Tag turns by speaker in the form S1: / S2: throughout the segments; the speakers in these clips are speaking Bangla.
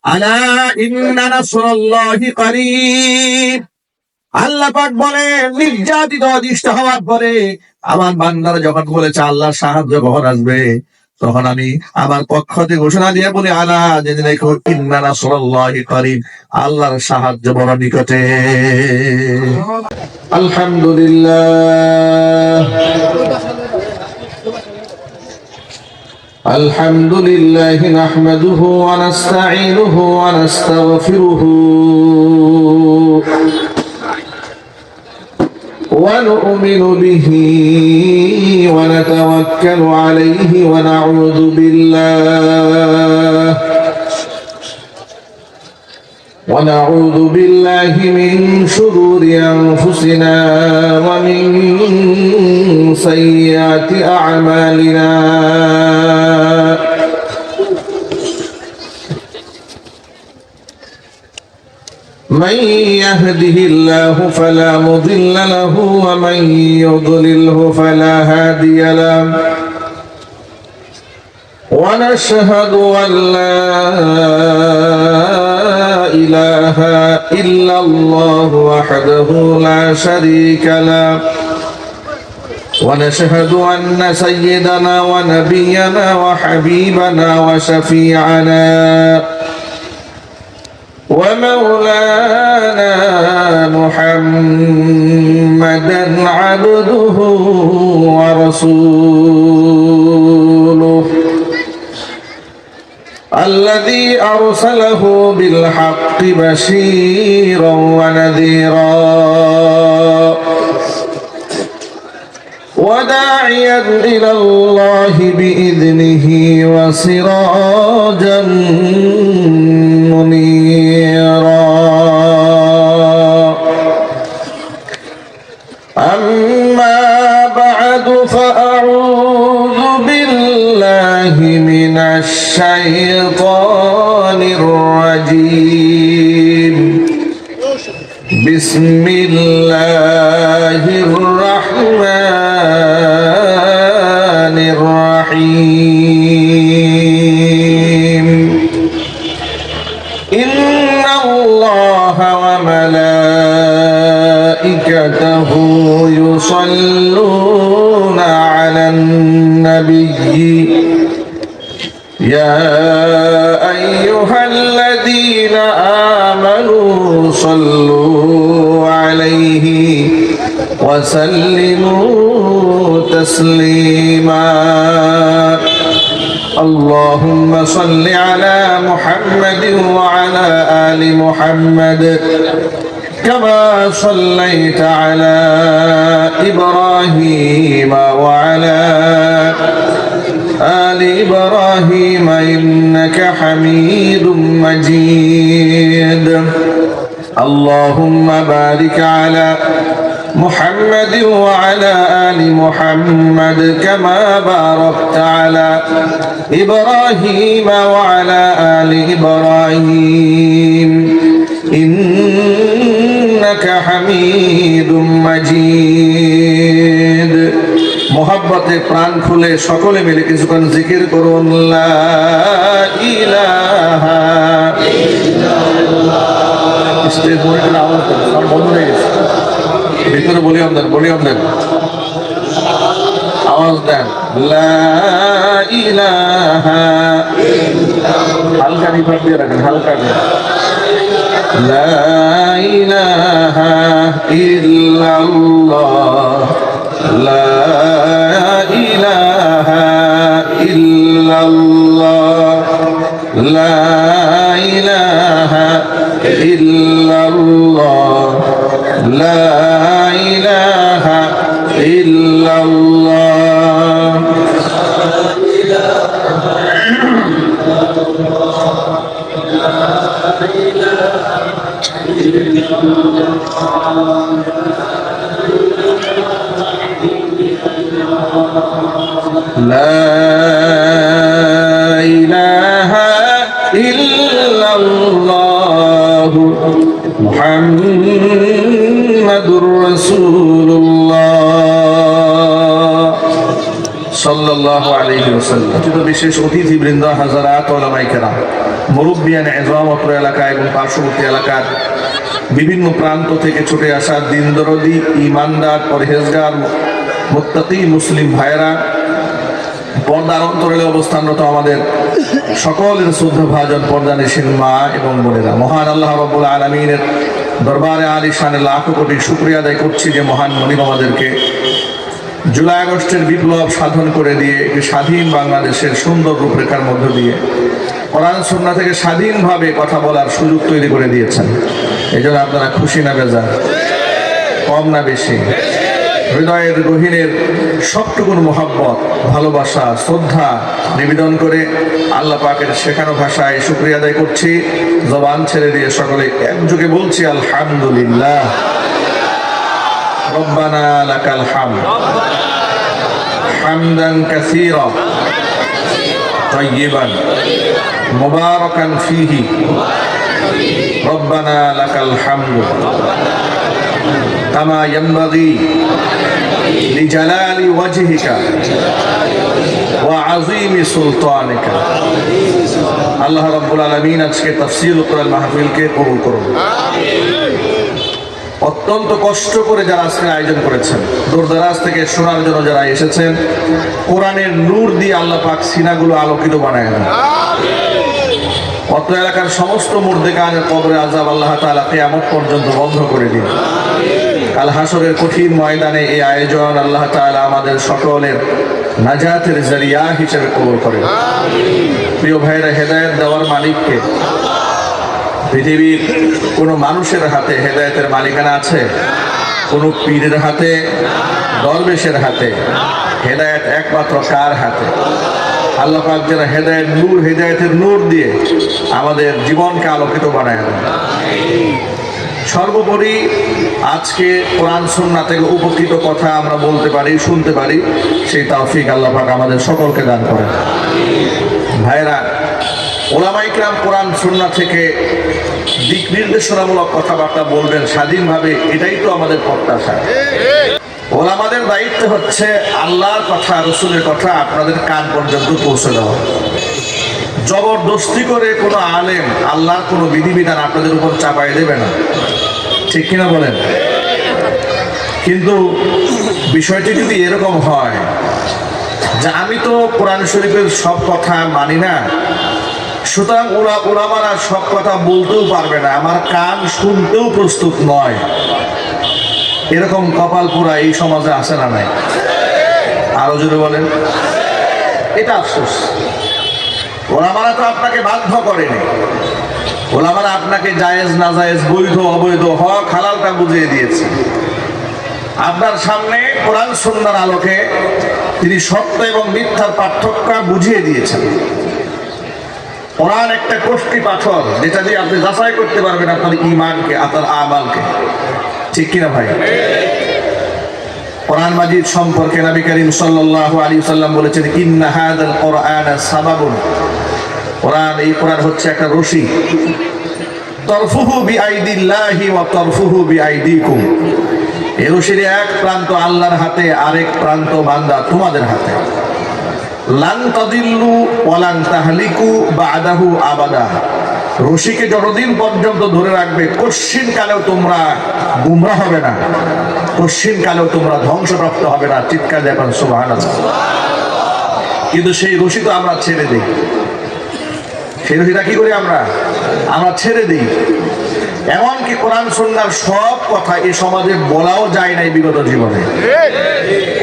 S1: আলা ইন্না নাসরাল্লাহি করিব। আল্লাহ পাক বলেন, নির্যাতিত অধিষ্ঠ হওয়ার পরে আমার বান্দারা যখন বলেছে আল্লাহর সাহায্য কখন আসবে, তখন আমি আমার পক্ষ থেকে ঘোষণা দিয়ে বলি, আলা জেনে রেখো, ইন্না নাসরাল্লাহি করিব, আল্লাহর সাহায্য বড় নিকটে। আলহামদুলিল্লাহ আলহামদুলিল্লাহ নাহমাদুহু ওয়া নাস্তাঈনুহু ওয়া নাস্তাগফিরুহু ওয়া নু'মিনু বিহি ওয়া নাতাওয়াক্কালু আলাইহি ওয়া নাউযু বিল্লাহি মিন শুরুরি আনফুসিনা ওয়া মিন সাইয়্যাতি আ'মালিনা। من يهده الله فلا مضل له ومن يضلله فلا هادي له ونشهد أن لا إله إلا الله وحده لا شريك له ونشهد أن سيدنا ونبينا وحبيبنا وشفيعنا ومولانا محمدا عبده ورسوله الذي أرسله بالحق بشيرا ونذيرا وداعيا إلى الله بإذنه وسراجا منيرا. أما بعد فأعوذ بالله من الشيطان الرجيم. بسم الله الرحمن الرحيم. إن الله وملائكته يصلون على النبي يا أيها الذين آمنوا صلوا عليه وسلموا تسليما. اللهم صل على محمد وعلى آل محمد كما صليت على إبراهيم وعلى آل إبراهيم إنك حميد مجيد. اللهم بارك على محمد وعلى آل محمد كما باركت على إبراهيم وعلى آل إبراهيم إنك حميد مجيد. মোহাব্বতে প্রাণ খুলে সকলে মিলে কিছুক্ষণ জিকির করুন, লা ইলাহা ইল্লাল্লাহ। স্টেজ মনিটর আওয়াজ সব বন্ধ হয়ে গেছে, ভিতরে ভলিউম দেন, আওয়াজ দেন, লা ইলাহা ইল্লাল্লাহ। হালকা রিভার্ব দিয়ে রাখেন, হালকা দিয়ে, লা ইলাহা ইল্লাল্লাহ, লা ইলাহা ইল্লাল্লাহ, লা ইলাহা ইল্লাল্লাহ, লা ইলাহা ইল্লাল্লাহ। لا إله إلا الله محمد رسول الله সাল্লাল্লাহু আলাইহি ওয়াসাল্লাম। বিশেষ অতিথিবৃন্দ, হাজারাত, উলামায়ে কেরাম, মুরব্বিয়ান ইজম, অত্র এলাকা এবং পার্শ্ববর্তী এলাকার বিভিন্ন প্রান্ত থেকে ছুটে আসা দিন দরদি, ইমানদার, পরহেজগার, মুত্তাকি মুসলিম ভাইয়েরা, পর্দার অন্তরালে অবস্থানরত আমাদের সকলের শ্রদ্ধাভাজন পর্দানিশীন মা এবং বোনেরা, মহান আল্লাহ রাব্বুল আলামিনের দরবারে আলিশানে লাখো কোটি শুকরিয়া আদায় করছি যে মহান মনিব আমাদেরকে জুলাই আগস্টের বিপ্লব সাধন করে দিয়ে একটি স্বাধীন বাংলাদেশের সুন্দর রূপরেখার মধ্য দিয়ে কোরআন সুন্নাহ থেকে স্বাধীনভাবে কথা বলার সুযোগ তৈরি করে দিয়েছেন। এই জন্য আপনারা খুশি না বেজার? কম না বেশি? হৃদয়ের গহীনের সবটুকুন মোহাব্বত, ভালোবাসা, শ্রদ্ধা নিবেদন করে আল্লাহ পাকের শেখানো ভাষায় শুকরিয়া আদায় করছি। জবান ছেড়ে দিয়ে সকলে একযোগে বলছি আলহামদুলিল্লাহ। রব্বানা লাকাল হামদ হামদান কাসীরা তাইয়িবান মুবারাকান ফীহি রব্বানা লাকাল হামদু কামা ইয়ানবাগি লিজালালি ওয়াজহিকা ওয়া আযীমি সুলতানিকা। আল্লাহ রাব্বুল আলামিন আজকে তাফসীরুল কোরআন মাহফিলকে কবুল করুন। অত্যন্ত কষ্ট করে যারা আজকে আয়োজন করেছেন, দূরদরাজ থেকে শোনার জন্য যারা এসেছেন, কোরআনের নূর দিয়ে আল্লাহ পাক সিনাগুলো আলোকিত বানায় দেন। অত্র এলাকার সমস্ত মুর্দেগানের কবরে আযাব আল্লাহ তাআলা কিয়ামত পর্যন্ত বন্ধ করে দিন। কাল হাসরের কঠিন ময়দানে এই আয়োজন আল্লাহ তাআলা আমাদের সকলের নাজাতের জরিয়া হিসেবে কবুল করেন। প্রিয় ভাইরা, হেদায়েত দেওয়ার মালিককে। পৃথিবীর কোনো মানুষের হাতে হেদায়েতের মালিকানা আছে? কোনো পীরের হাতে, দরবেশের হাতে? হেদায়েত একমাত্র কার হাতে? আল্লাহ পাক যেন হেদায়েতের নূর দিয়ে আমাদের জীবনকে আলোকিত বানায় দেন। সর্বোপরি আজকে কোরআন সুন্নাহ থেকে উপকৃত কথা আমরা বলতে পারি, শুনতে পারি, সেই তৌফিক আল্লাহ পাক আমাদের সকলকে দান করেন। ভাইরা, উলামায়ে কিরাম কোরআন সুন্নাহ থেকে দিক নির্দেশনামূলক কথাবার্তা বলবেন স্বাধীনভাবে, এটাই তো আমাদের প্রত্যাশা। ওলামাদের দায়িত্ব হচ্ছে আল্লাহর কথা, রসুলের কথা আপনাদের কান পর্যন্ত পৌঁছে দেওয়া। জবরদস্তি করে কোনো আলেম আল্লাহর কোনো বিধিবিধান আপনাদের উপর চাপাই দেবে না, ঠিক কিনা বলেন? কিন্তু বিষয়টি যদি এরকম হয় যে আমি তো কোরআন শরীফের সব কথা মানি না, সুতরাং ওলামারা সব কথা বলতেও পারবে না, আমার কান শুনতেও প্রস্তুত নয়, এরকম কপাল পোড়া এই সমাজে আছে না নাই? আরো জোরে বলেন। এটা আফসোস। ওলামারা তো আপনাকে বাধ্য করেনি, ওলামারা আপনাকে জায়েজ না জায়েজ, বৈধ অবৈধ, হক হালালটা বুঝিয়ে দিয়েছে। আপনার সামনে কোরআন সুন্নাহর আলোকে তিনি সত্য এবং মিথ্যার পার্থক্য বুঝিয়ে দিয়েছেন। কোরআন একটা কষ্টি পাথর, যেটা দিয়ে আপনি যাচাই করতে পারবেন আপনার ঈমানকে, আপনার আমালকে, ঠিক কিনা ভাই? কোরআন মাজিদ সম্পর্কে নবী করিম সাল্লাল্লাহু আলাইহি ওয়াসাল্লাম বলেছেন, ইন্না হাযাল কুরআনা সাবাবুন। এই কোরআন হচ্ছে একটা রশি, তরফুহু বিআইদিল্লাহি ওয়া তরফুহু বিআইদিকুম। এই রশির এক প্রান্ত আল্লাহর হাতে, আরেক প্রান্ত বান্দা তোমাদের হাতে। লান তাদিল্লু ওয়া লান তাহলিকু বা'দাহু আবাদা। রশিকে যতদিন পর্যন্ত ধরে রাখবে, কশ্চিন কালেও তোমরা গুমরা হবে না, কশ্চিন কালেও তোমরা ধ্বংসপ্রাপ্ত হবে না। চিৎকার দেবেন সুবহানাল্লাহ। কিন্তু সেই রশি তো আমরা ছেড়ে দিই। সেই রশিটা কি করি আমরা ছেড়ে দিই। এমনকি কোরআন সুন্নাহর সব কথা এই সমাজে বলাও যায় নাই বিগত জীবনে।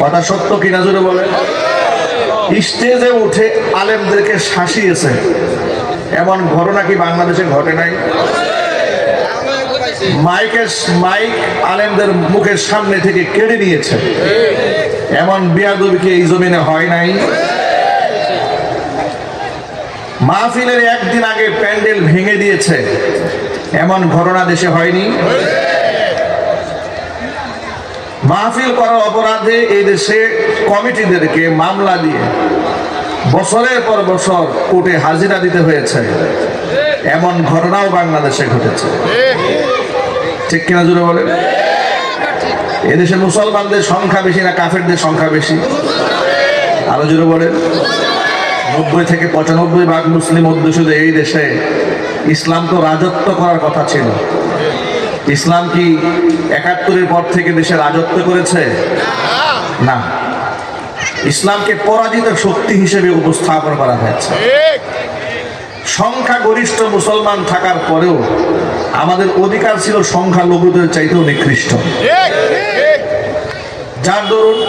S1: কথা সত্য কিনা জোরে বলে? স্টেজে উঠে আলেমদেরকে শাসিয়েছে, এমন ঘটনা কি বাংলাদেশে ঘটে নাই? মাইক আলেমদের মুখের সামনে থেকে কেড়ে নিয়েছে, এমন বেয়াদবি কি এই জমিনে হয় নাই? মাহফিলের একদিন আগে প্যান্ডেল ভেঙে দিয়েছে, এমন ঘটনা দেশে হয়নি? মাহফিল করার অপরাধে এই দেশে কমিটিদেরকে মামলা দিয়ে বছরের পর বছর কোর্টে হাজিরা দিতে হয়েছে, এমন ঘটনাও বাংলাদেশে ঘটেছে, ঠিক কিনা জোরে বলেন? এদেশে মুসলমানদের সংখ্যা বেশি না কাফেরদের সংখ্যা বেশি? আরো জোরে বলেন। 90 থেকে 95% মুসলিম অধ্যুষিত এই দেশে ইসলাম তো রাজত্ব করার কথা ছিল। ইসলাম কি 71-এর পর থেকে দেশে রাজত্ব করেছে? না, ইসলামকে পরাজিত শক্তি হিসেবে উপস্থাপন করা হয়েছে। সংখ্যাগরিষ্ঠ মুসলমান থাকার পরেও আমাদের অধিকার ছিল সংখ্যালঘুদের চাইতেও নিকৃষ্ট। যার দরুন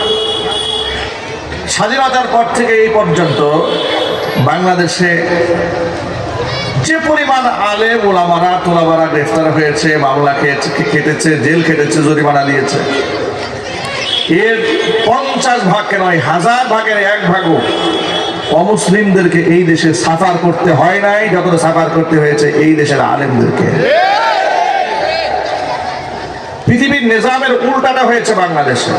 S1: স্বাধীনতার পর থেকে এই পর্যন্ত বাংলাদেশে যে পরিমাণ আলেম ওলামারা তোলাবারা গ্রেফতার হয়েছে, মামলা কেটেছে, জেল কেটেছে, জরিমানা দিয়েছে, এর 50 ভাগ নয়, 1000 ভাগের 1 ভাগও অমুসলিমদেরকে এই দেশে সাফার করতে হয় নাই যতটা সাফার করতে হয়েছে এই দেশের আলেমদেরকে। পৃথিবীর নিজামের উল্টাটা হয়েছে বাংলাদেশে।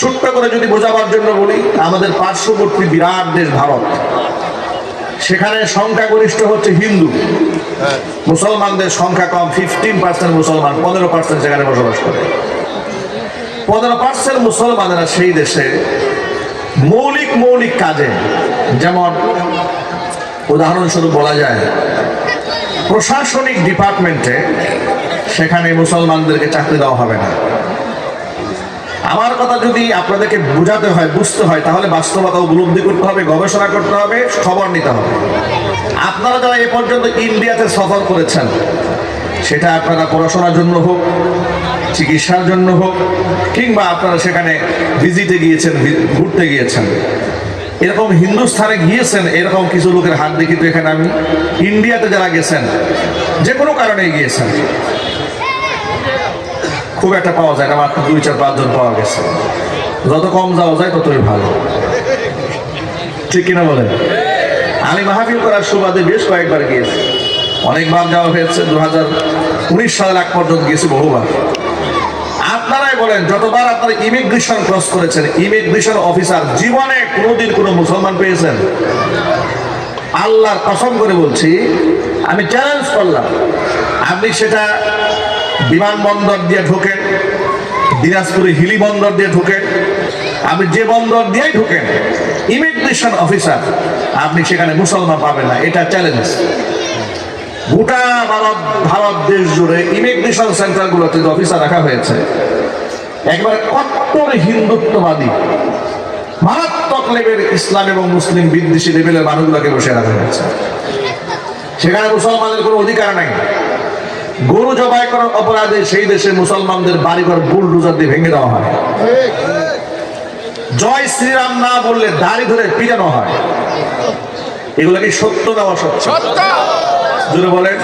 S1: ছোট্ট করে যদি বোঝাবার জন্য বলি, আমাদের পার্শ্ববর্তী বিরাট দেশ ভারত, সেখানে সংখ্যাগরিষ্ঠ হচ্ছে হিন্দু, মুসলমানদের সংখ্যা কম, 15% মুসলমান, 15% সেখানে বসবাস করে। 15% মুসলমানেরা সেই দেশে মৌলিক কাজে, যেমন উদাহরণস্বরূপ বলা যায় প্রশাসনিক ডিপার্টমেন্টে, সেখানে মুসলমানদেরকে চাকরি দেওয়া হবে না। আমার কথা যদি আপনাদেরকে বোঝাতে হয়, বুঝতে হয়, তাহলে বাস্তবতা উপলব্ধি করতে হবে, গবেষণা করতে হবে, খবর নিতে হবে। আপনারা যারা এ পর্যন্ত ইন্ডিয়াতে সফর করেছেন, সেটা আপনারা পড়াশোনার জন্য হোক, চিকিৎসার জন্য হোক, কিংবা আপনারা সেখানে ভিজিটে গিয়েছেন, ঘুরতে গিয়েছেন, এরকম হিন্দুস্থানে গিয়েছেন, এরকম কিছু লোকের হাত দেখি তো এখানে আমি। ইন্ডিয়াতে যারা গেছেন, যে কোনো কারণে গিয়েছেন, খুব একটা পাওয়া যায় না, মাত্র 2-4-5 জন পাওয়া গেছে। যত কম যাওয়া যায় ততই ভালো, ঠিক কিনা বলেন? আমি মাহফিল করার সুবাদে বেশ কয়েকবার গিয়েছি, অনেকবার যাওয়া হয়েছে। 2019 সালের আগ পর্যন্ত গিয়েছি বহুবার। আপনারাই বলেন, যতবার আপনারা ইমিগ্রেশন ক্রস করেছেন, ইমিগ্রেশন অফিসার জীবনে কোনোদিন কোনো মুসলমান পেয়েছেন? আল্লাহর কসম করে বলছি, আমি চ্যালেঞ্জ করলাম, আপনি সেটা বিমানবন্দর দিয়ে ঢোকেন, দিনাজপুরে হিলি বন্দর দিয়ে ঢোকেন, আপনি যে বন্দর দিয়েই ঢোকেন, ইমিগ্রেশন অফিসার আপনি সেখানে মুসলমান পাবেন না। এটা চ্যালেঞ্জ। গোটা ভারত দেশ জুড়ে ইমিগ্রেশন সেন্টারগুলোতে অফিসার রাখা হয়েছে, একবারে কট্টর হিন্দুত্ববাদী, মারাত্মক লেভেলের ইসলাম এবং মুসলিম বিদ্বেষী লেভেলের মানুষগুলোকে বসে রাখা হয়েছে। সেখানে মুসলমানদের কোনো অধিকার নাই। গরু জবাই করার অপরাধে সেই দেশে মুসলমানদের বাড়িঘর বুলডোজার দিয়ে ভেঙে দেওয়া হয়। জয় শ্রীরাম না বললে দাড়ি ধরে পিটানো হয়। এগুলো কি সত্য না অসত্য? জোরে বলেন।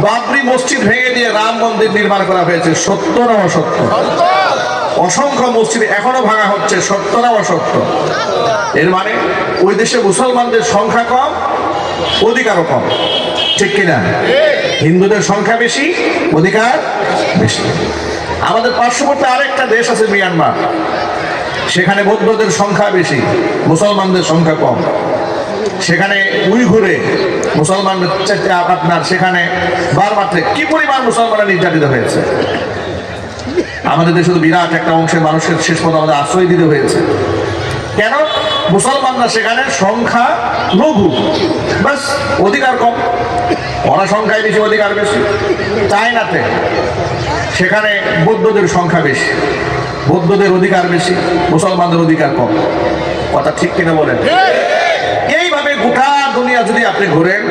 S1: বাবরি মসজিদ ভেঙে দিয়ে রাম মন্দির নির্মাণ করা হয়েছে, সত্য না অসত্য? অসংখ্য মসজিদ এখনো ভাঙা হচ্ছে, সত্য না অসত্য? এর মানে ওই দেশে মুসলমানদের সংখ্যা কম, অধিকারও কম, ঠিক কিনা? হিন্দুদের সংখ্যা বেশি, অধিকার বেশি। আমাদের পার্শ্ববর্তী আরেকটা দেশ আছে মিয়ানমার, সেখানে বৌদ্ধদের সংখ্যা বেশি, মুসলমানদের সংখ্যা কম। সেখানে উইঘুরে মুসলমানদের আপনার সেখানে বারমাত্রে কি পরিমাণ মুসলমানরা নির্যাতিত হয়েছে। আমাদের দেশে তো বিরাট একটা অংশের মানুষের শেষ পর্যন্ত আমাদের আশ্রয় দিতে হয়েছে। কেন? মুসলমানরা সেখানে সংখ্যা লঘু, বাস অধিকার কম। ওরা সংখ্যায় বেশি, অধিকার বেশি। চায়নাতে সেখানে বৌদ্ধদের সংখ্যা বেশি, বৌদ্ধদের অধিকার বেশি, মুসলমানদের অধিকার কম। কথা ঠিক কিনা বলেন? এইভাবে গোটা দুনিয়া যদি আপনি ঘুরেন,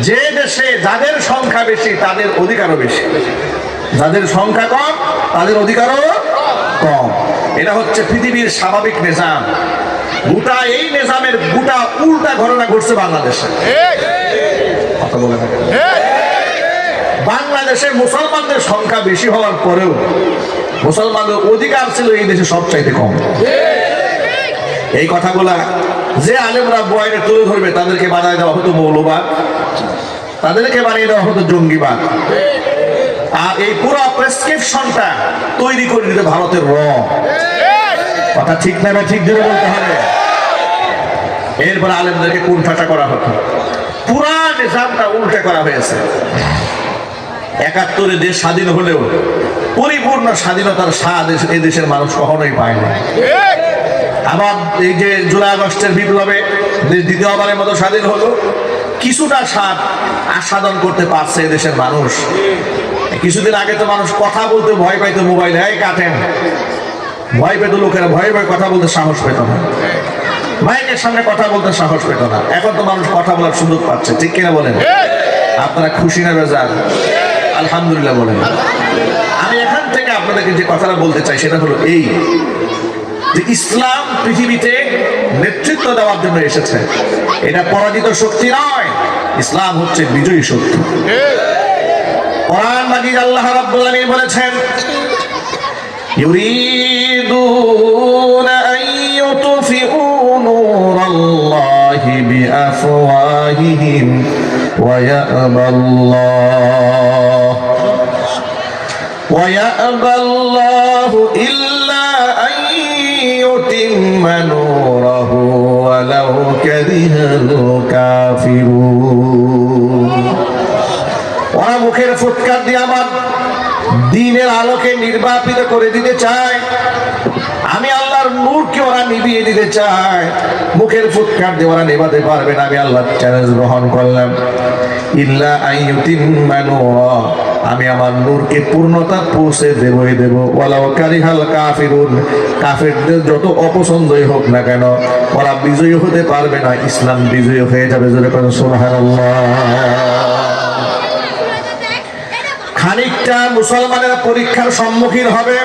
S1: যে দেশে যাদের সংখ্যা বেশি তাদের অধিকারও বেশি, যাদের সংখ্যা কম তাদের অধিকারও কম। এটা হচ্ছে পৃথিবীর স্বাভাবিক নিজাম। গোটা এই নিজামের গোটা উল্টা ঘটনা ঘটছে বাংলাদেশে। কথা বলে থাকেন। বাংলাদেশে মুসলমানদের সংখ্যা বেশি হওয়ার পরেও মুসলমানদের অধিকার ছিল এই দেশে সবচাইতে কম। এই কথাগুলা যে আলেমরা বয়ানে তুলে ধরবে তাদেরকে বানিয়ে দেওয়া হতো মৌলবাদ, তাদেরকে বানিয়ে দেওয়া হতো জঙ্গিবাদ। আর এই পুরো প্রেসক্রিপশনটা তৈরি করে দিতে ভারতের র। কথা ঠিক না? ঠিক ধরে বলতে হবে। এরপর আলেমদেরকে কুণ্ঠাটা করা হতো, পুরা নিজামটা উল্টে করা হয়েছে। ৭১ দেশ স্বাধীন হলেও পরিপূর্ণ স্বাধীনতার স্বাদ এই দেশের মানুষ কখনোই পায় না। আবার এই যে জুলাই আগস্টের বিপ্লবে দেশ দ্বিতীয়বারের মতো স্বাধীন হলো, কিছুটা স্বাদ আস্বাদন করতে পারছে দেশের মানুষ। কিছুদিন আগে তো মানুষ কথা বলতে ভয় পাইতো, মোবাইলে কাটেন ভয় পেত, লোকেরা ভয়ে ভয়ে কথা বলতে সাহস পেত না, মাইকের সামনে কথা বলতে সাহস পেত না। এখন তো মানুষ কথা বলার সুযোগ পাচ্ছে, ঠিক কিনা বলেন? আপনারা খুশি না বেজার? আলহামদুলিল্লাহ বলেন। আমি এখান থেকে আপনাদেরকে যে কথাটা বলতে চাই সেটা হলো এই, যে ইসলাম পৃথিবীতে নেতৃত্ব দেওয়ার জন্য এসেছে। এটা পরাজিত শক্তি নয়, ইসলাম হচ্ছে বিজয়ী শক্তি। কোরআন মাজিদ আল্লাহ রাব্বুল আলামিন বলেছেন, ইউরিদুনা আন ইউতফিউ নূরাল্লাহি বিআফওয়াহিহিম ওয়া ইয়াবাল্লাহু ইল্লা আন ইউতিম্মা নূরাহু ওয়ালাউ কারিহাল কাফিরুন। ওরা মুখের ফুৎকার দিয়ে আমার দ্বীনের আলোকে নির্বাপিত করে দিতে চায়, আমি আল্লাহর নূরকে ওরা নিভিয়ে দিতে চায়। মুখের ফুৎকার দিয়ে ওরা নেভাতে পারবে না। আমি আল্লাহর চ্যালেঞ্জ গ্রহণ করলাম, ইল্লা আইয়ুতিম্মা নূরা, আমি আমার নূরকে পূর্ণতা পৌঁছে দেবই দেব। ওয়ালাউ কারিহাল কাফিরুন, কাফেরদের যত অপছন্দই হোক না কেন ওরা বিজয়ী হতে পারবে না, ইসলাম বিজয়ী হয়ে যাবে। জোরে বলেন সুবহানাল্লাহ। খানিকটা মুসলমানের পরীক্ষার সম্মুখীন হবে,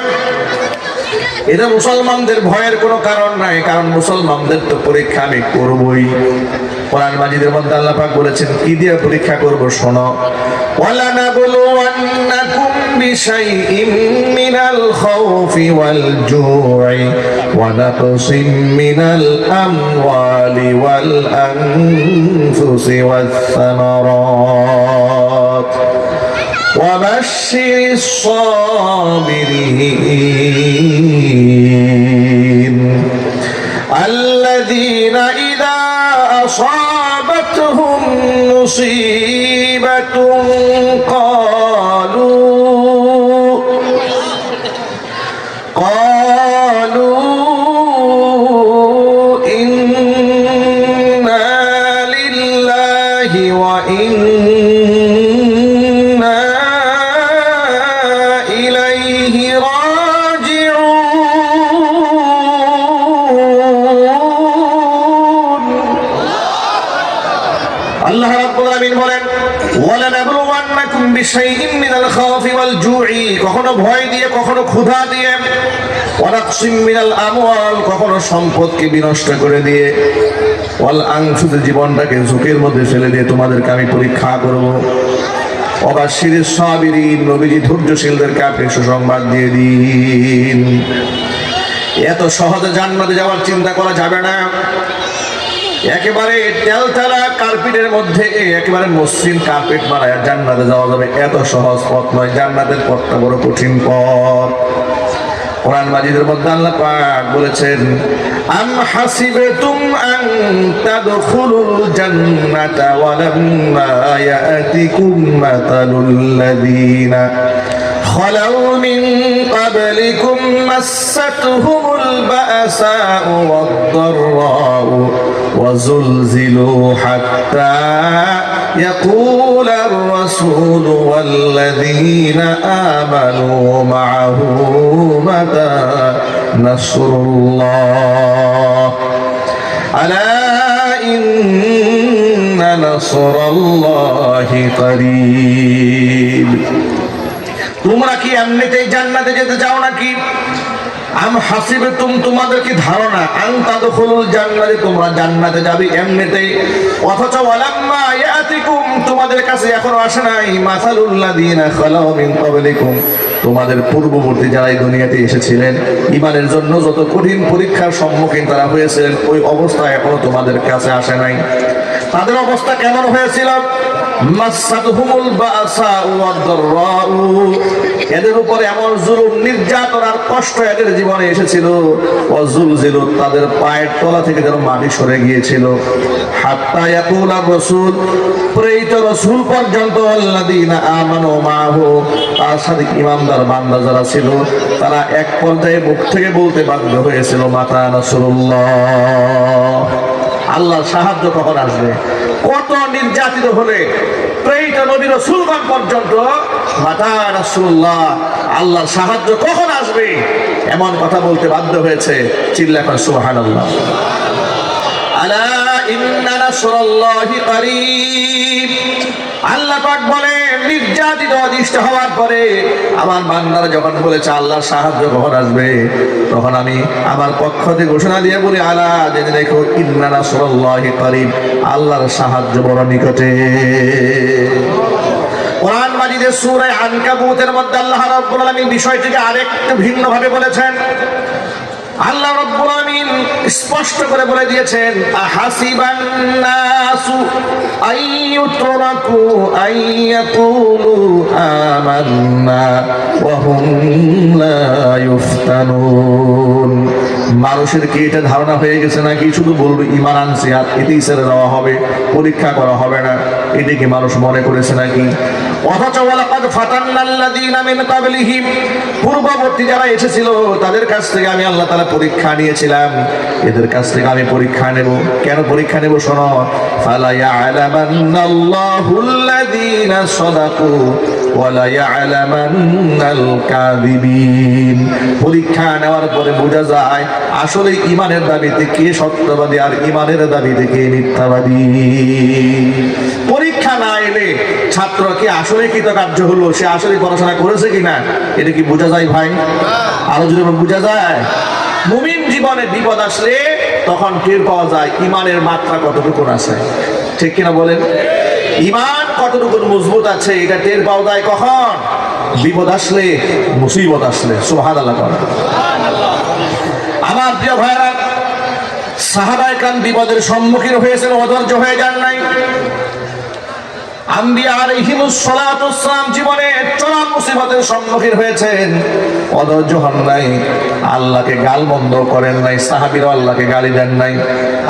S1: এটা মুসলমানদের ভয়ের কোনো কারণ নাই, কারণ মুসলমানদের তো পরীক্ষা আমি করবই। কোরআন মাজিদের মধ্যে আল্লাহ পাক বলেছেন কি দিয়ে পরীক্ষা করব, শোনো, ওয়ালানাবলুওয়ান্নাকুম বিশাইইম মিনাল খাউফি ওয়াল জু'i ওয়া নাকসিম মিনাল আমওয়ালি ওয়াল আনফুসি ওয়াস সামারাত وبشر الصابرين الذين إذا أصابتهم مصيبة قالوا إنا لله وإنا إليه راجعون। আল্লাহ রাব্বুল আলামিন বলেন, ওয়ালানাবলুওয়ান্নাকুম বিশাইইম মিনাল খাউফি ওয়াল জু'i, কখনো ভয় দিয়ে, কখনো ক্ষুধা দিয়ে, ওয়া নাকসিম মিনাল আমওয়াল, কখনো সম্পদকে বিনষ্ট করে দিয়ে, ওয়াল আনফুস, জীবনটাকে ঝুঁকির মধ্যে ফেলে দিয়ে তোমাদেরকে আমি পরীক্ষা করব। ওয়াবাশশিরিস সাবিরিন, নবীজি ধৈর্যশীলদেরকে আপনি সুসংবাদ দিয়ে দিন। এত সহজে জান্নাতে যাওয়ার চিন্তা করা যাবে না। একেবারে তেলতেলা কার্পেটের মধ্যে একেবারে মসৃণ কার্পেট মারায় জান্নাতে যাওয়া যাবে, এত সহজ পথ নয়। জান্নাতের পথটা বড় কঠিন পথ। কোরআন মাজিদের মধ্যে আল্লাহ পাক বলেছেন, আম হাসিবতুম আন তাদখুলুল জান্নাতা ওয়া লাম্মা ইয়াতিকুম মাতালুল লাযীনা খালাউ মিন ক্বাবলিকুম মাসাতহুমুল বাসাউ ওয়াদ-দাররাউ ওয়া যুলজিলু হাত্তা ইয়াকুলার রাসূলু ওয়াল্লাযীনা আমানু মা'আহু মাতা নাসরুল্লাহ আলা ইন্না নাসরাল্লাহি করিব। তোমরা কি এমনিতেই জান্নাতে যেতে চাও নাকি? আম হাসিবতুম, তোমাদের কি ধারণা, আন তাদখুলুল জান্নাতে, তোমরা জান্নাতে যাবে এমনিতেই, অথচ ওয়ালাম্মা ইয়াতিকুম, তোমাদের কাছে এখনো আসে নাই, মাসালুল লাযীনা খালাউ মিন ক্বাবলিকুম, তোমাদের পূর্ববর্তী যারা এই দুনিয়াতে এসেছিলেন, ঈমানের জন্য যত কঠিন পরীক্ষার সম্মুখীন তারা হয়েছিলেন, ওই অবস্থা এখনো তোমাদের কাছে আসে নাই। তাদের অবস্থা কেমন হয়েছিল? মাসাদহুমুল বাসা ওয়াদ দাররাউ, এদের উপরে এমন জুলুম, নির্যাতন আর কষ্ট এদের জীবনে এসেছিল। ওয়াজুলজিলু, তাদের পায়ের তলা থেকে যেন মাটি সরে গিয়েছিল। হাত্তা ইয়াকুলা রাসূল, প্রেরিত রাসূল পর্যন্ত, আল্লাযীনা আমানু মাহু, তার সাথে ঈমানদার বান্দা যারা ছিল, তারা এক পর্যায়ে মুখ থেকে বলতে বাধ্য হয়েছিল, মাতা নাসরুল্লাহ, আল্লাহর সাহায্য কখন আসবে? কত নির্যাতিত হলে প্রেরিত নবী রাসূলগণ পর্যন্ত মাতা রাসূলুল্লাহ, আল্লাহর সাহায্য কখন আসবে, এমন কথা বলতে বাধ্য হয়েছে। চিল্লা করে সুবহানাল্লাহ। আলা ইন্না নাসরাল্লাহি করিব, আল্লাহ পাক বলে নির্যাতিত অধিষ্ঠ হওয়ার পরে আমার বান্দারা যখন বলেছে আল্লাহর সাহায্য কখন আসবে, তখন আমি আমার পক্ষ থেকে ঘোষণা দিয়ে বলি, আলা, জেনে দেখো, ইন্না নাসরাল্লাহি করিব, আল্লাহর সাহায্য বড় নিকটে। কোরআন মাজিদের সূরা আনকাবুতের মধ্যে আল্লাহ রাব্বুল আলামিন বিষয়টিকে আরেকটু ভিন্ন ভাবে বলেছেন। আল্লাহ রাব্বুল আলামিন স্পষ্ট করে বলে দিয়েছেন, আহাসিবান নাসু আইয়ুতরাকু আইয়াকুলু আমান্না ওয়া হুম লা ইফতানুন, মানুষের কি এটা ধারণা হয়ে গেছে নাকি শুধু বলবে ঈমান আনছি আর এতেই ছেড়ে দেওয়া হবে, পরীক্ষা করা হবে না, এটা কি মানুষ মনে করেছে নাকি? অথচ ওয়ালাকাদ ফাতান্নাল্লাযীনা মিন ক্বাবলিহিম, পূর্ববর্তী যারা এসেছিল তাদের কাছ থেকে আমি আল্লাহ তাআলা পরীক্ষা নিয়েছিলাম, এদের কাছ থেকে আমি পরীক্ষা নেব। কেন পরীক্ষা নেব? শোনো, ফালা ইয়ালামান্নাল্লাহুল্লাযীনা সাদাকু ওয়া লা ইয়ালামান্নাল কাযিবিন, পরীক্ষা নেওয়ার পরে বোঝা যায় আসলে ঈমানের দাবিতে কে সত্যবাদী আর ঈমানের দাবিতে কে মিথ্যাবাদী। পরীক্ষা না এলে ছাত্র কি আসলে কৃতকার্য হলো, সে আসলে পড়াশোনা করেছে কিনা, এটা কি বোঝা যায় ভাই? আরো যদি বোঝা যায়। মুমিন জীবনে বিপদ আসলে তখন টের পাওয়া যায় ঈমানের মাত্রা কতটুকু আছে, ঠিক কিনা বলেন? ঈমান কতটুকু মজবুত আছে এটা টের পাওয়া যায় কখন? বিপদ আসলে, মুসিবত আসলে। সুবহানাল্লাহ। আমার প্রিয় ভাইরা, সাহাবায়ে কেরাম বিপদের সম্মুখীন হয়েছেন, অধৈর্য হয়ে যান নাই। আম্বিয়া আলাইহিমুস সালাতু ওয়াস সালাম জীবনে চরম মুসিবতের সম্মুখীন হয়েছেন, অধৈর্য হন নাই, আল্লাহকে গালমন্দ করেন নাই, সাহাবীরা আল্লাহকে গালি দেন নাই।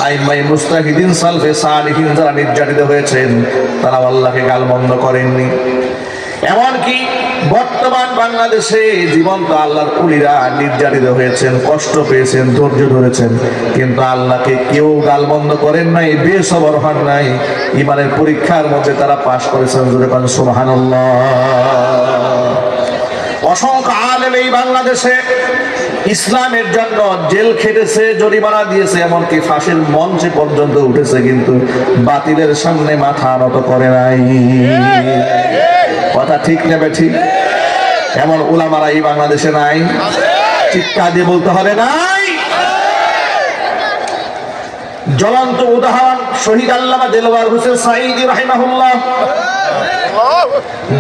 S1: আইম্মায়ে মুজতাহিদিন, সালফে সালিহিন যারা নির্যাতিত হয়েছেন তারা আল্লাহকে গালমন্দ করেননি। এমনকি বর্তমান বাংলাদেশে জীবন্ত আল্লাহর ওলিরা নির্যাতিত হয়েছেন, কষ্ট পেয়েছেন, ধৈর্য ধরেছেন, কিন্তু আল্লাহকে কেউ গালমন্দ করেন নাই, বেসবর হন নাই, ঈমানের পরীক্ষার মধ্যে তারা পাশ করেছেন। যখন সুবহানাল্লাহ। অসংখ্য আলেম এই বাংলাদেশে ইসলামের জন্য জেল খেটেছে, জরিমানা দিয়েছে, এমনকি ফাঁসির মঞ্চে পর্যন্ত উঠেছে, কিন্তু বাতিলের সামনে মাথা নত করে নাই। কথা ঠিক নেবে ঠিক? এমন উলামারা এই বাংলাদেশে নাই? চিৎকার দিয়ে বলতে হবে নাই। জ্বলন্ত উদাহরণ শহীদ আল্লামা দেলওয়ার হোসেন সাঈদী রাহিমাহুল্লাহ।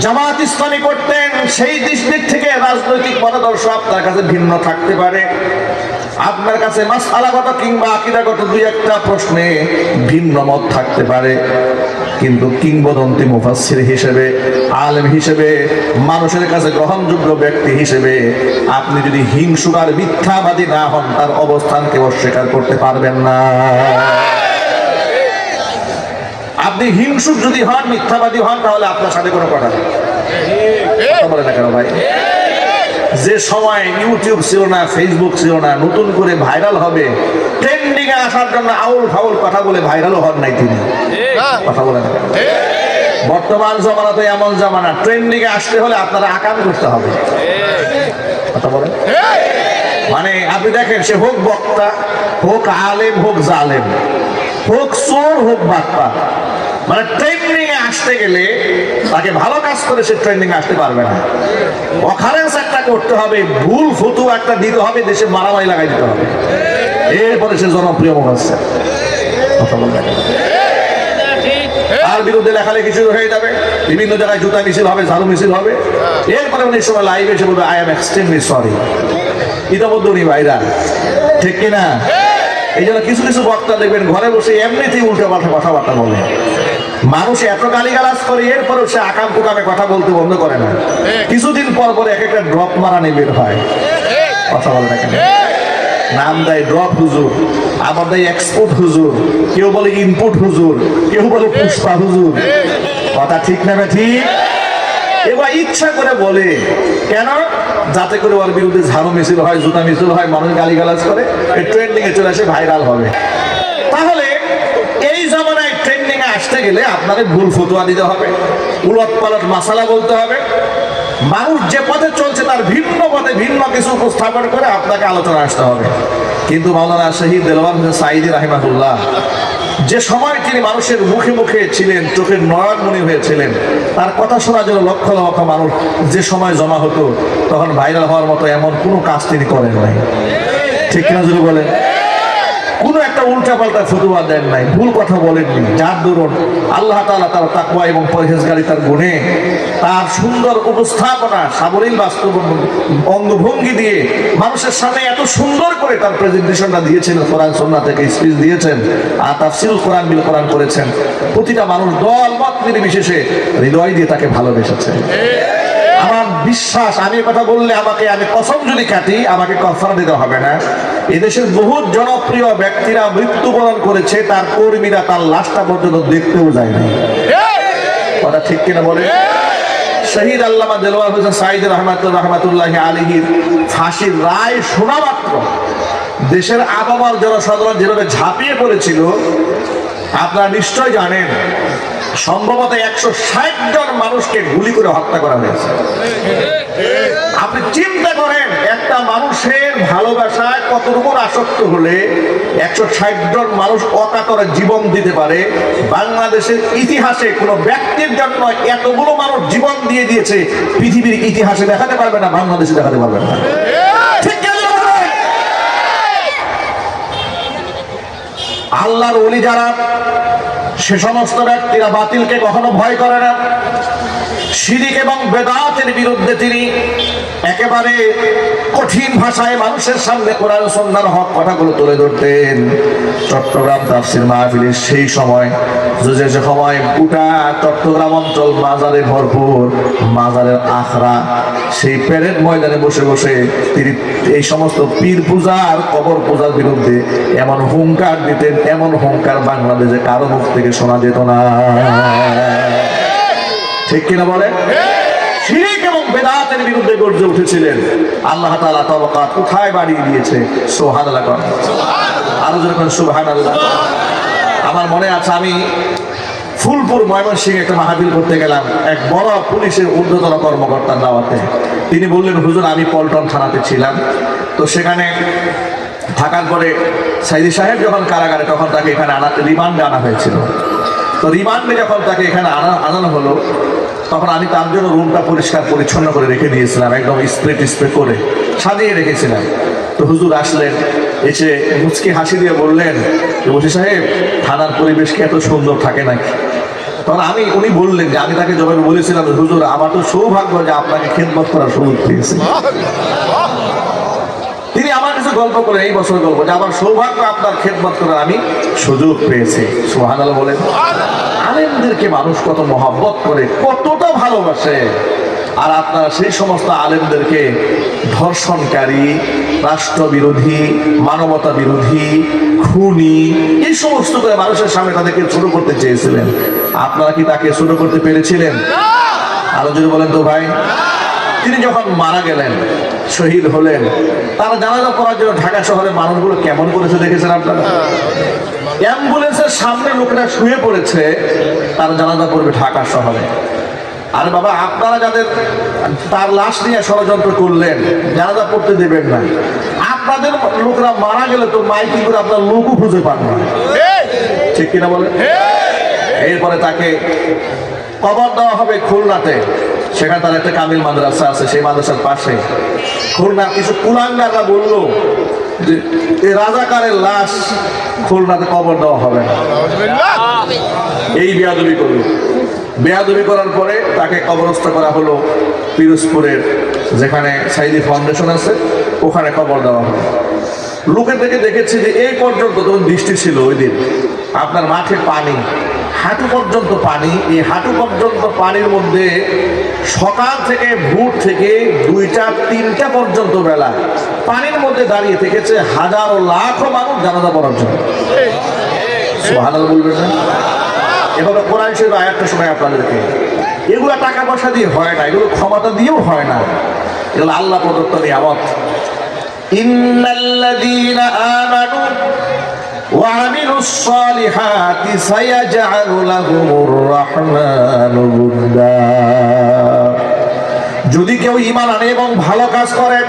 S1: জামাত ইসলামী করতেন, সেই দিক থেকে রাজনৈতিক মতাদর্শ আপনার কাছে ভিন্ন থাকতে পারে, আপনার কাছে মাসআলাগত কিংবা আকীদাগত দুই একটা প্রশ্নে ভিন্ন মত থাকতে পারে, কিন্তু কিংবদন্তি মুফাসসির হিসেবে, আলেম হিসেবে, মানুষের কাছে গ্রহণযোগ্য ব্যক্তি হিসেবে আপনি যদি হিংসুক আর মিথ্যাবাদী না হন, তার অবস্থানকে অস্বীকার করতে পারবেন না। আপনি হিংসুক যদি হন, মিথ্যাবাদী হন, তাহলে আপনার সাথে কোনো কথা নেই। বলে না কেন ভাই? যে সময় ইউটিউব ছিল না, ফেসবুক ছিল না, নতুন করে ভাইরাল হবে, ট্রেন্ডিং এ আসার জন্য আউল ফাউল কথা বলে ভাইরালও হন নাই তিনি। কথা বলে না। বর্তমান জামানা তো এমন জামানা, ট্রেন্ডিং এ আসতে হলে আপনারা আকাম করতে হবে। কথা বলে মানে আপনি দেখেন, সে হোক বক্তা, হোক আলেম, হোক জালেম, হোক চোর, হোক বাটপার, মানে ট্রেন্ডিং এ আসতে গেলে তাকে ভালো কাজ করে সে ট্রেন্ডিং এ আসতে পারবে না। অকারেন্স একটা করতে হবে, ভুল ফতু একটা দিতে হবে, দেশে মারামারি লাগাই দিতে হবে, এরপরে সে জনপ্রিয় মুফাসসির। কথা বলবেন আর বিরুদ্ধে লেখালেখি শুরু হয়ে যাবে, বিভিন্ন জায়গায় জুতা মিছিল হবে, ঝাড়ু মিছিল হবে, এরপরে অনেক সময় লাইভে এসে বলবে আই এম এক্সট্রিমলি সরি। ইতিমধ্যে উনি ভাইরা, ঠিক কিনা? এই জন্য কিছু কিছু বক্তা দেখবেন ঘরে বসে এমনিতেই উল্টো পাল্টা কথাবার্তা বলে, মানুষ এত গালিগালাজ করে এরপরেও সে আকাম কুকামে কথা বলতে বন্ধ করে না। কিছুদিন পর পরে এক একটা ড্রপ মারা নিয়ে বের হয়, কথা বলে দেখেন, নাম দেয় ড্রপ হুজুর, আবার দেয় এক্সপোর্ট হুজুর, কেউ বলে ইনপুট হুজুর, কেউ বলে পুষ্পা হুজুর। কথা ঠিক না ঠিক? এবার ইচ্ছা করে বলে কেন? যাতে করে ওর বিরুদ্ধে ঝাড়ু মিছিল হয়, জুতা মিছিল হয়, মানুষ গালিগালাজ করে, ট্রেন্ডিং এ চলে আসে, ভাইরাল হবে। তাহলে এই জামানায় ট্রেন্ডিং এ আসতে গেলে আপনাদের ভুল ফতোয়া দিতে হবে, উলট পালট মাসালা বলতে হবে। মানুষ যে পথে চলছে তার ভিন্ন পথে ভিন্ন কিছু উপস্থাপন করে আপনাকে আলোচনা আসতে হবে। কিন্তু মাওলানা শহীদ দেলোয়ার হোসেন সাঈদী রাহিমাহুল্লাহ যে সময় তিনি মানুষের মুখে মুখে ছিলেন, চোখের নয়নমণি হয়েছিলেন, তার কথা শোনার জন্য লক্ষ লক্ষ মানুষ যে সময় জমা হতো, তখন ভাইরাল হওয়ার মতো এমন কোনো কাজ তিনি করেন নাই। ঠিক কিনা যদি বলেন? কোনো একটা উল্টা পাল্টা ফতোয়া দেন নাই, ভুল কথা বলেননি, যার দরুন আল্লাহ তাআলা তার তাকওয়া এবং পরহেজগারিতার গুণে তার সুন্দর উপস্থাপনা, সাবলীল বাস্তব অঙ্গভঙ্গি দিয়ে মানুষের সামনে এত সুন্দর করে তার প্রেজেন্টেশনটা দিয়েছেন, কোরআন সুন্নাহ থেকে স্পিচ দিয়েছেন, আর তাফসীরুল কোরআন বিল কোরআন করেছেন। প্রতিটা মানুষ দল মত নির্বিশেষে হৃদয় দিয়ে তাকে ভালোবেসেছে। আমার বিশ্বাস, আমি কথা বললে আমি কসম যদি কাটি, আমাকে কাফারা দিতে হবে না। এদেশের বহু জনপ্রিয় ব্যক্তিরা মৃত্যুবরণ করেছে, তার কর্মীরা তার লাশটা পর্যন্ত দেখতেও যায় না। কথা ঠিক কিনা বলে? শহীদ আল্লামা দেলোয়ার হোসেন সাঈদী রহমাতুল্লাহি আলাইহির ফাঁসির রায় শোনা মাত্র দেশের আপামর জনসাধারণ যেভাবে ঝাঁপিয়ে পড়েছিল আপনারা নিশ্চয় জানেন। সম্ভবত 160 জন মানুষকে গুলি করে হত্যা করা হয়েছে। আপনি চিন্তা করেন, একটা মানুষের ভালোবাসায় কতটুকু আসক্ত হলে 160 জন মানুষ অকাতরে জীবন দিতে পারে। বাংলাদেশের ইতিহাসে কোনো ব্যক্তির জন্য এতগুলো মানুষ জীবন দিয়ে দিয়েছে, পৃথিবীর ইতিহাসে দেখাতে পারবে না, বাংলাদেশে দেখাতে পারবে না। আল্লাহর ওলি যারা, সে সমস্ত ব্যক্তিরা বাতিলকে কখনো ভয় করে না। শিরক এবং বেদাতের বিরুদ্ধে তিনি একেবারে কঠিন ভাষায় মানুষের সামনে কোরআন সুন্নাহর হক কথাগুলো তুলে ধরতেন। চট্টগ্রাম তাফসীর মাহফিলের সেই সময়, যে সময় গোটা চট্টগ্রাম অঞ্চল মাজারে ভরপুর, মাজারের আখড়া, সেই প্যারেড ময়দানে বসে বসে তিনি এই সমস্ত পীর পূজার, কবর পূজার বিরুদ্ধে এমন হুঙ্কার দিতেন, এমন হুঙ্কার বাংলাদেশে কারো মুখ থেকে শোনা যেত না। ঠিক কিনা বলে? শিরক এবং বেদাতের বিরুদ্ধে গর্জে উঠেছিলেন। আল্লাহ তাআলা তবাকাত কোথায় বাড়িয়ে দিয়েছে। সুবহানাল্লাহ, আরো যখন সুবহানাল্লাহ। আমার মনে আছে, আমি ফুলপুর ময়মনসিংহে একটা মাহফিল করতে গেলাম, এক বড় পুলিশের ঊর্ধ্বতন কর্মকর্তার দাওয়াতে। তিনি বললেন, হুজুর আমি পল্টন থানাতে ছিলাম, তো সেখানে থাকার পরে সাইদি সাহেব যখন কারাগারে, তখন তাকে এখানে রিমান্ডে আনা হয়েছিল। তো রিমান্ডে যখন তাকে এখানে আনানো হলো, তখন আমি তার জন্য রুমটা পরিষ্কার পরিচ্ছন্ন করে রেখে দিয়েছিলাম, একদম স্প্রে করে সাজিয়ে রেখেছিলাম। তো হুজুর আসলেন, এসে মুচকি হাসি দিয়ে বললেন, ওসি সাহেব থানার পরিবেশ কি এত সুন্দর থাকে নাকি? তখন উনি বললেন যে আমি তাকে যখন বলেছিলাম, হুজুর আমার তো সৌভাগ্য যে আপনাকে খেদমত করার সুযোগ পেয়েছি। তিনি আমার কাছে গল্প করে, এই বছর গল্প, যে আমার সৌভাগ্য আপনার খেদমত করার আমি সুযোগ পেয়েছি। সুবহানাল্লাহ বলেন। আলেমদেরকে মানুষ কত মহব্বত করে, কতটা ভালোবাসে, আর আপনারা সেই সমস্ত আলেমদেরকে ধর্ষণকারী, রাষ্ট্রবিরোধী, মানবতা বিরোধী, খুনি, এই সমস্ত করে মানুষের সামনে তাদেরকে ছোট করতে চেয়েছিলেন। আপনারা কি তাকে ছোট করতে পেরেছিলেন? আরো যদি বলেন তো ভাই। তিনি যখন মারা গেলেন, শহীদ হলেন, তারা জানাজা পড়ার জন্য ঢাকা শহরের মানুষগুলো কেমন করেছে দেখেছেন আপনারা? অ্যাম্বুলেন্সের সামনে লোকেরা শুয়ে পড়েছে, তারা জানাজা পড়বে ঢাকা শহরে। আরে বাবা, আপনারা যাদের তার লাশ নিয়ে ষড়যন্ত্র করলেন, জানাজা পড়তে দেবেন না, আপনাদের লোকরা মারা গেলে তো মাইকি করে আপনার লোকও খুঁজে পান না। ঠিক কিনা বলে? এরপরে তাকে কবর দেওয়া হবে খুলনাতে। সেখানে তার একটা কামিল মাদ্রাসা আছে, সেই মাদ্রাসার পাশে। খুলনা কিছু কুলাঙ্গাররা বললো যে এই রাজাকারের লাশ খুলনাতে কবর দেওয়া হবে না। এই বেয়াদবি করলো। বেয়াদবি করার পরে তাকে কবরস্থ করা হলো পিরোজপুরের, যেখানে সাইদি ফাউন্ডেশন আছে, ওখানে কবর দেওয়া হলো। লোকের থেকে দেখেছি যে এই পর্যন্ত যখন বৃষ্টি ছিল ওই দিন আপনার মাঠে পানি হাঁটু পর্যন্ত পানি, এই হাঁটু পর্যন্ত পানির মধ্যে সকাল থেকে ভোর থেকে 2টা 3টা পর্যন্ত বেলা পানির মধ্যে দাঁড়িয়ে থেকেছে হাজারো লাখো মানুষ জানাজা পড়ার জন্য। সুবহানাল্লাহ বলবেন না? এভাবে কোরআন শরীফ আয়াতটা শোনায় আপনাদেরকে। এগুলো টাকা পয়সা দিয়ে হয় না, এগুলো ক্ষমতা দিয়েও হয় না, এগুলো আল্লাহ প্রদত্ত নিয়ামত। ইন্নাল্লাযীনা আমানু ওয়া আমিলুস সালিহাতি সায়াজআলু লাহুমুর রাহমানু উদ্দা। যদি কেউ ঈমান আনে এবং ভালো কাজ করে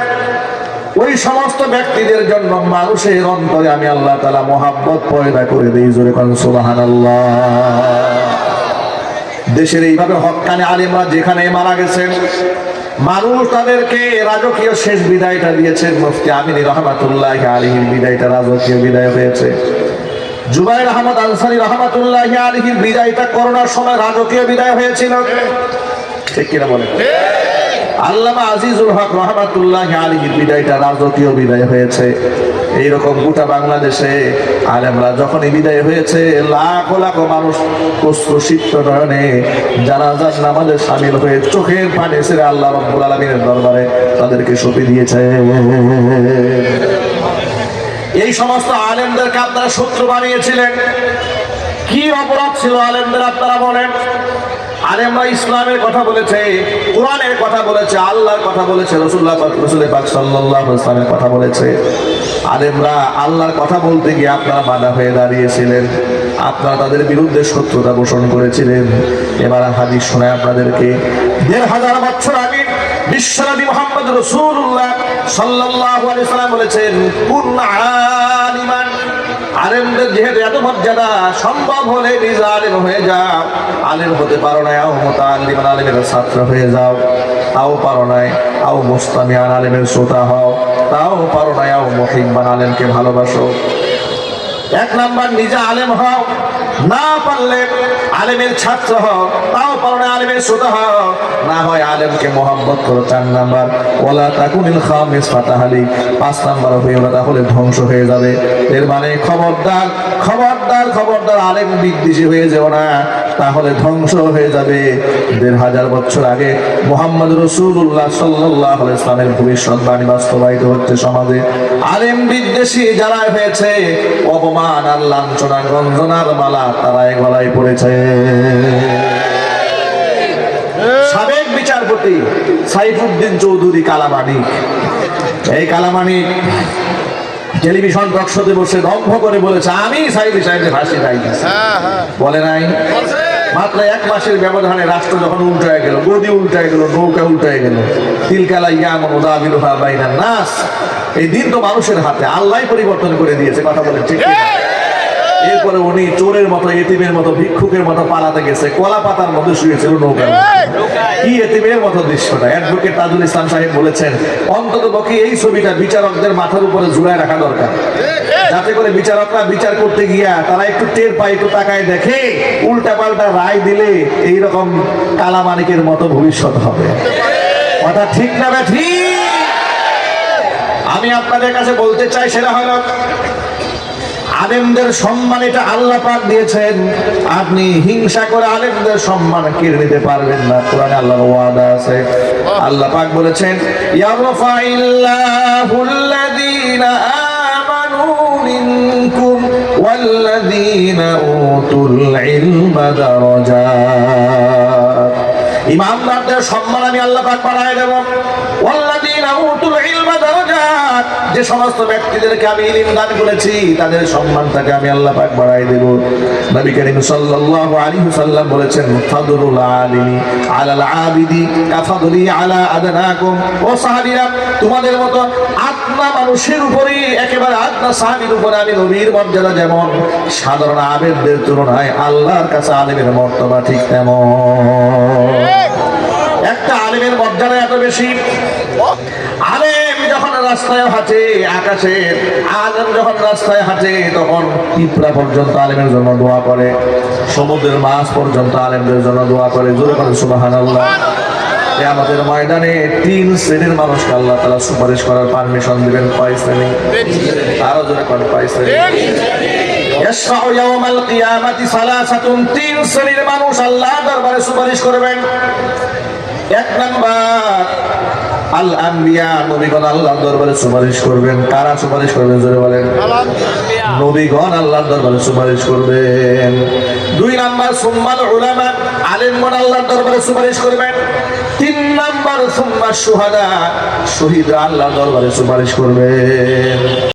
S1: ওই সমস্ত ব্যক্তিদের জন্য মানুষের অন্তরে আমি আল্লাহ তাআলা মহব্বত পয়দা করে দেই। জোরে কোন সুবহানাল্লাহ। দেশের এইভাবে হক্কানি আলেমরা যেখানে মারা গেছেন মানুষ তাদেরকে রাজকীয় শেষ বিদায়টা দিয়েছেন। মুফতি আমিনী রহমাতুল্লাহি আলাইহির বিদায়টা রাজকীয় বিদায় হয়েছে। জুবাইর আহমদ আনসারী রহমাতুল্লাহি আলাইহির বিদায়টা করোনার সময় রাজকীয় বিদায় হয়েছিল, ঠিক কিনা বলেন? আল্লামা আজিজুল হক রহমাতুল্লাহি আলাইহির বিদায়টা রাজকীয় বিদায় হয়েছে। এইরকম গোটা বাংলাদেশে আলেমরা যখনই বিদায় হয়েছে লাখো লাখো মানুষ প্রস্তুত নয়নে জানাজার নামাজে শামিল হয়ে চোখের পানি ছেড়ে আল্লাহ রাব্বুল আলামিনের দরবারে তাদেরকে সঁপে দিয়েছে। এই সমস্ত আলেমদেরকে আপনারা শত্রু বানিয়েছিলেন, কি অপরাধ ছিল আলেমদের আপনারা বলেন? আলেমরা ইসলামের কথা বলেছে, কোরআনের কথা বলেছে, আল্লাহর কথা বলেছে, রাসূল পাক সাল্লাল্লাহু আলাইহি ওয়াসাল্লামের কথা বলেছে। আলেমরা আল্লাহর কথা বলতে গিয়ে আপনারা বাধা হয়ে দাঁড়িয়েছিলেন, আপনারা তাদের বিরুদ্ধে শত্রুতা পোষণ করেছিলেন। এবার হাদিস শোনায় আপনাদেরকে। ১৫০০ বছর আগে বিশ্বনবী মুহাম্মদ রাসূলুল্লাহ সাল্লাল্লাহু আলাইহি ওয়াসাল্লাম বলেছেন, কুন আলিমান। আলেমদের যেহেতু এত মর্যাদা, সম্ভব হলে নিজে আলেম হয়ে যাও। আলেম হতে পারো না, আও মুতাআল্লিমান, আলেমের ছাত্র হয়ে যাও। তাও পারো না, আও মুস্তামিআন, আলেমের শ্রোতা হও। তাও পারো না, আও মুহিব্বান, আলেমকে ভালোবাসো। 1 নাম্বার নিজে আলেম হও, না পারলে আলেমের ছাত্র হও। তাও পারো না, আলেমের শ্রোতা হও। না হয় আলেমকে মহব্বত করো। 4 নাম্বার ওয়ালা তাকুনিল খামিস ফাতাহালি, 5 নাম্বার হইও না, তাহলে ধ্বংস হয়ে যাবে। এর মানে খবরদার খবরদার খবরদার আলেম বিদ্বেষী হয়ে যেও না, তাহলে ধ্বংস হয়ে যাবে। ১৫০০ বছর আগে মুহাম্মদ রাসূলুল্লাহ সাল্লাল্লাহু আলাইহি ওয়াসাল্লামের ভবিষ্যৎবাণী বাস্তবায়িত হচ্ছে সমাজে। আলেম বিদ্বেষী যারা হয়েছে, অপমান আর লাঞ্ছনা গঞ্জনার মালা তারাই গলায় পড়েছে। সাবেক বিচারপতি সাইফুদ্দিন চৌধুরী কালামানিক, এই কালামানিক টেলিভিশন টকশোতে বসে দম্ভ করে বলেছে আমি সাইদি সাহেবের ফাঁসি চাই। বলে নাই? মাত্র 1 মাসের ব্যবধানে রাষ্ট্র যখন উল্টায় গেল, গদি উল্টায় গেল, নৌকা উল্টায় গেল। তিলকালা ইয়ামুন উদাবিলুহা বাইনান নাস। এই দিন তো মানুষের হাতে, আল্লাহই পরিবর্তন করে দিয়েছে। কথা বলেন ঠিক না? এরপরে উনি চোরের মতো, এতিমের মতো, ভিক্ষুকের মতো পালাতে গেছে, কলা পাতার মধ্যে শুয়েছিল নৌকার। কি এতিমের মতো দৃশ্যটা! অ্যাডভোকেট তাজুল ইসলাম সাহেব বলেছেন, অন্তত পক্ষে এই ছবিটা বিচারকদের মাথার উপরে ঝুলায় রাখা দরকার, যাতে করে বিচারকরা বিচার করতে গিয়া তারা একটু টের পায়, একটু তাকায় দেখে, উল্টা পাল্টা রায় দিলে এইরকম কালামানিকের মতো ভবিষ্যৎ হবে। কথা ঠিক না ঠিক? আমি আপনাদের কাছে বলতে চাই, সেটা হলো আলেমদের সম্মান এটা আল্লাহ পাক দিয়েছেন। আপনি হিংসা করে আলেমদের সম্মান কেড়ে নিতে পারবেন না। কোরআনে আল্লাহর ওয়াদা আছে, আল্লাহ পাক বলেছেন, ইয়ারফাইল্লাহুল্লাযীনা আমানু মিনকুম ওয়াল্লাযীনা উতুল ইলমা দারাজাত। ইমানদারদের সম্মান আমি আল্লাহ পাক বাড়ায় দেব। ওয়াল্লাযীনা উতুল ইলমা দারাজাত, যে সমস্ত ব্যক্তিদেরকে আমি ইলম দান করেছি তাদের সম্মানটাকে আমি আল্লাহ পাক বাড়ায় দেব। নবী করিম সাল্লাল্লাহু আলাইহি ওয়াসাল্লাম বলেছেন, ফাদলুল আলিমি আলাল আবিদি কাফাদলি আলা আদনাকুম। ও সাহাবীরা, তোমাদের মতো আত্মা মানুষের উপরে, একেবারে আত্মা সাহাবীর উপরে আমি নবীর মর্যাদা যেমন, সাধারণ আবেদদের তুলনায় আল্লাহর কাছে আলেমের মর্যাদা ঠিক তেমন। একটা আলেমের মর্যাদা এত বেশি, আলেম যখন রাস্তায় হাঁটে, আকাশের আলেম যখন রাস্তায় হাঁটে তখন পিঁপড়া পর্যন্ত আলেমের জন্য দোয়া করে, সমুদ্রের মাছ পর্যন্ত আলেমদের জন্য দোয়া করে। জোরে বলেন সুবহানাল্লাহ। আমাদের ময়দানে 3 শ্রেণীর মানুষকে আল্লাহ তাআলা সুপারিশ করার পারমিশন দিবেন। কয় শ্রেণী? আরো জোরে কোন কয় শ্রেণী? ইয়াশফাউ ইয়াওমাল কিয়ামাতি সালাসাতুন, 3 শ্রেণীর মানুষ আল্লাহ দরবারে সুপারিশ করবেন। 1 নাম্বার আল আম্বিয়া, নবীগণ আল্লাহর দরবারে সুপারিশ করবেন। কারা সুপারিশ করবেন জোরে বলেন? নবীগণ আল্লাহর দরবারে সুপারিশ করবেন। 2 নাম্বার সুম্মাল উলামা, আলেমগণ আল্লাহর দরবারে সুপারিশ করবেন। 3 নাম্বার সুম্মা শুহাদা, শহীদরা আল্লাহর দরবারে সুপারিশ করবেন।